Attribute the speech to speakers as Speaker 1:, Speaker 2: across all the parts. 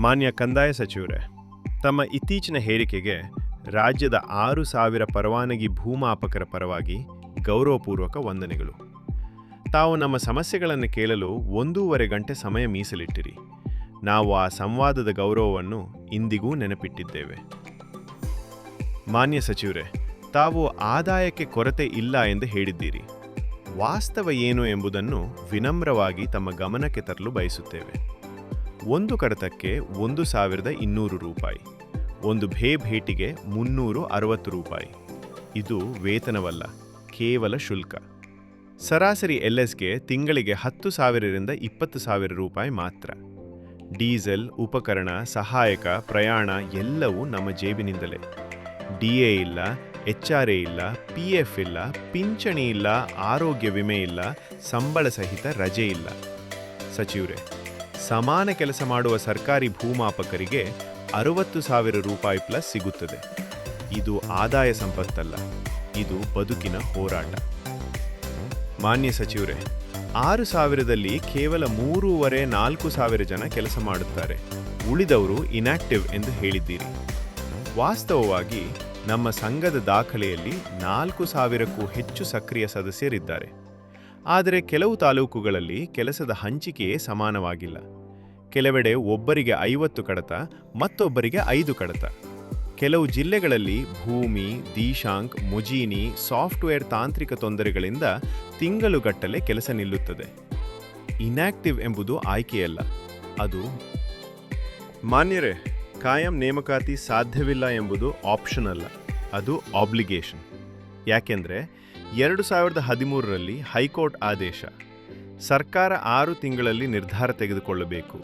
Speaker 1: ಮಾನ್ಯ ಕಂದಾಯ ಸಚಿವರೇ, ತಮ್ಮ ಇತ್ತೀಚಿನ ಹೇರಿಕೆಗೆ ರಾಜ್ಯದ 6,000 ಪರವಾನಗಿ ಭೂಮಾಪಕರ ಪರವಾಗಿ ಗೌರವಪೂರ್ವಕ ವಂದನೆಗಳು. ತಾವು ನಮ್ಮ ಸಮಸ್ಯೆಗಳನ್ನು ಕೇಳಲು 1.5 ಗಂಟೆ ಸಮಯ ಮೀಸಲಿಟ್ಟಿರಿ. ನಾವು ಆ ಸಂವಾದದ ಗೌರವವನ್ನು ಇಂದಿಗೂ ನೆನಪಿಟ್ಟಿದ್ದೇವೆ. ಮಾನ್ಯ ಸಚಿವರೇ, ತಾವು ಆದಾಯಕ್ಕೆ ಕೊರತೆ ಇಲ್ಲ ಎಂದು ಹೇಳಿದ್ದೀರಿ. ವಾಸ್ತವ ಏನು ಎಂಬುದನ್ನು ವಿನಮ್ರವಾಗಿ ತಮ್ಮ ಗಮನಕ್ಕೆ ತರಲು ಬಯಸುತ್ತೇವೆ. ಒಂದು ಕಡತಕ್ಕೆ 1,200 ರೂಪಾಯಿ, ಒಂದು ಭೇಟಿಗೆ 360 ರೂಪಾಯಿ. ಇದು ವೇತನವಲ್ಲ, ಕೇವಲ ಶುಲ್ಕ. ಸರಾಸರಿ LSಗೆ ತಿಂಗಳಿಗೆ 10,000ರಿಂದ 20,000 ರೂಪಾಯಿ ಮಾತ್ರ. ಡೀಸೆಲ್, ಉಪಕರಣ, ಸಹಾಯಕ, ಪ್ರಯಾಣ ಎಲ್ಲವೂ ನಮ್ಮ ಜೇಬಿನಿಂದಲೇ. DA ಇಲ್ಲ, HRA ಇಲ್ಲ, PF ಇಲ್ಲ, ಪಿಂಚಣಿ ಇಲ್ಲ, ಆರೋಗ್ಯ ವಿಮೆ ಇಲ್ಲ, ಸಂಬಳ ಸಹಿತ ರಜೆ ಇಲ್ಲ. ಸಚಿವರೇ, ಸಮಾನ ಕೆಲಸ ಮಾಡುವ ಸರ್ಕಾರಿ ಭೂಮಾಪಕರಿಗೆ 60,000 ರೂಪಾಯಿ ಪ್ಲಸ್ ಸಿಗುತ್ತದೆ. ಇದು ಆದಾಯ ಸಂಪತ್ತಲ್ಲ, ಇದು ಬದುಕಿನ ಹೋರಾಟ. ಮಾನ್ಯ ಸಚಿವರೇ, 6,000ದಲ್ಲಿ ಕೇವಲ 3,500-4,000 ಜನ ಕೆಲಸ ಮಾಡುತ್ತಾರೆ. ಉಳಿದವರು ಇನ್ಆಕ್ಟಿವ್ ಎಂದು ಹೇಳಿದ್ದೀರಿ. ವಾಸ್ತವವಾಗಿ ನಮ್ಮ ಸಂಘದ ದಾಖಲೆಯಲ್ಲಿ 4,000ಕ್ಕೂ ಹೆಚ್ಚು ಸಕ್ರಿಯ ಸದಸ್ಯರಿದ್ದಾರೆ. ಆದರೆ ಕೆಲವು ತಾಲೂಕುಗಳಲ್ಲಿ ಕೆಲಸದ ಹಂಚಿಕೆಯೇ ಸಮಾನವಾಗಿಲ್ಲ. ಕೆಲವೆಡೆ ಒಬ್ಬರಿಗೆ 50 ಕಡತ, ಮತ್ತೊಬ್ಬರಿಗೆ 5 ಕಡತ. ಕೆಲವು ಜಿಲ್ಲೆಗಳಲ್ಲಿ ಭೂಮಿ, ದೀಶಾಂಕ್, ಮುಜೀನಿ, ಸಾಫ್ಟ್ವೇರ್ ತಾಂತ್ರಿಕ ತೊಂದರೆಗಳಿಂದ ತಿಂಗಳುಗಟ್ಟಲೆ ಕೆಲಸ ನಿಲ್ಲುತ್ತದೆ. ಇನ್ಆಕ್ಟಿವ್ ಎಂಬುದು ಆಯ್ಕೆಯಲ್ಲ, ಅದು. ಮಾನ್ಯರೇ, ಕಾಯಂ ನೇಮಕಾತಿ ಸಾಧ್ಯವಿಲ್ಲ ಎಂಬುದು ಆಪ್ಷನ್ ಅಲ್ಲ, ಅದು ಆಬ್ಲಿಗೇಷನ್. ಯಾಕೆಂದರೆ 2013ರಲ್ಲಿ ಹೈಕೋರ್ಟ್ ಆದೇಶ. ಸರ್ಕಾರ 6 ತಿಂಗಳಲ್ಲಿ ನಿರ್ಧಾರ ತೆಗೆದುಕೊಳ್ಳಬೇಕು.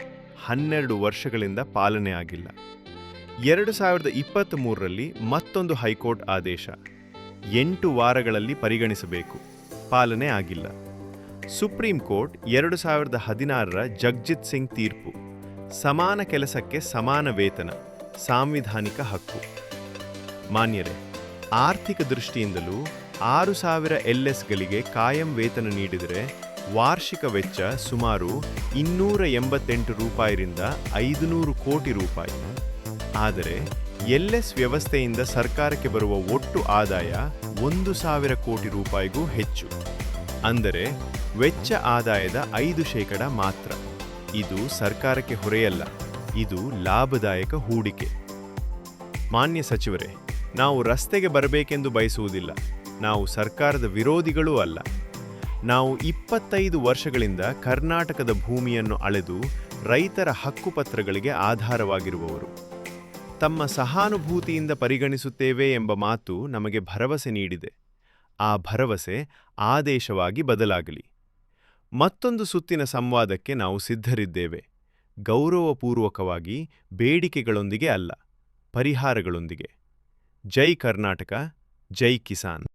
Speaker 1: 12 ವರ್ಷಗಳಿಂದ ಪಾಲನೆ ಆಗಿಲ್ಲ. 2023ರಲ್ಲಿ ಮತ್ತೊಂದು ಹೈಕೋರ್ಟ್ ಆದೇಶ. 8 ವಾರಗಳಲ್ಲಿ ಪರಿಗಣಿಸಬೇಕು. ಪಾಲನೆ ಆಗಿಲ್ಲ. ಸುಪ್ರೀಂ ಕೋರ್ಟ್ 2016ರ ಜಗ್ಜಿತ್ ಸಿಂಗ್ ತೀರ್ಪು. ಸಮಾನ ಕೆಲಸಕ್ಕೆ ಸಮಾನ ವೇತನ, ಸಾಂವಿಧಾನಿಕ ಹಕ್ಕು. ಮಾನ್ಯರೇ, ಆರ್ಥಿಕ ದೃಷ್ಟಿಯಿಂದಲೂ 6,000 LSಗಳಿಗೆ ಕಾಯಂ ವೇತನ ನೀಡಿದರೆ ವಾರ್ಷಿಕ ವೆಚ್ಚ ಸುಮಾರು 288 ರೂಪಾಯಿರಿಂದ 500 ಕೋಟಿ ರೂಪಾಯಿ. ಆದರೆ LS ವ್ಯವಸ್ಥೆಯಿಂದ ಸರ್ಕಾರಕ್ಕೆ ಬರುವ ಒಟ್ಟು ಆದಾಯ 1,000 ಕೋಟಿ ರೂಪಾಯಿಗೂ ಹೆಚ್ಚು. ಅಂದರೆ ವೆಚ್ಚ ಆದಾಯದ 5% ಮಾತ್ರ. ಇದು ಸರ್ಕಾರಕ್ಕೆ ಹೊರೆಯಲ್ಲ, ಇದು ಲಾಭದಾಯಕ ಹೂಡಿಕೆ. ಮಾನ್ಯ ಸಚಿವರೇ, ನಾವು ರಸ್ತೆಗೆ ಬರಬೇಕೆಂದು ಬಯಸುವುದಿಲ್ಲ. ನಾವು ಸರ್ಕಾರದ ವಿರೋಧಿಗಳೂ ಅಲ್ಲ. ನಾವು 25 ವರ್ಷಗಳಿಂದ ಕರ್ನಾಟಕದ ಭೂಮಿಯನ್ನು ಅಳೆದು ರೈತರ ಹಕ್ಕುಪತ್ರಗಳಿಗೆ ಆಧಾರವಾಗಿರುವವರು. ತಮ್ಮ ಸಹಾನುಭೂತಿಯಿಂದ ಪರಿಗಣಿಸುತ್ತೇವೆ ಎಂಬ ಮಾತು ನಮಗೆ ಭರವಸೆ ನೀಡಿದೆ. ಆ ಭರವಸೆ ಆದೇಶವಾಗಿ ಬದಲಾಗಲಿ. ಮತ್ತೊಂದು ಸುತ್ತಿನ ಸಂವಾದಕ್ಕೆ ನಾವು ಸಿದ್ಧರಿದ್ದೇವೆ. ಗೌರವಪೂರ್ವಕವಾಗಿ, ಬೇಡಿಕೆಗಳೊಂದಿಗೆ ಅಲ್ಲ, ಪರಿಹಾರಗಳೊಂದಿಗೆ. ಜೈ ಕರ್ನಾಟಕ, ಜೈ ಕಿಸಾನ್.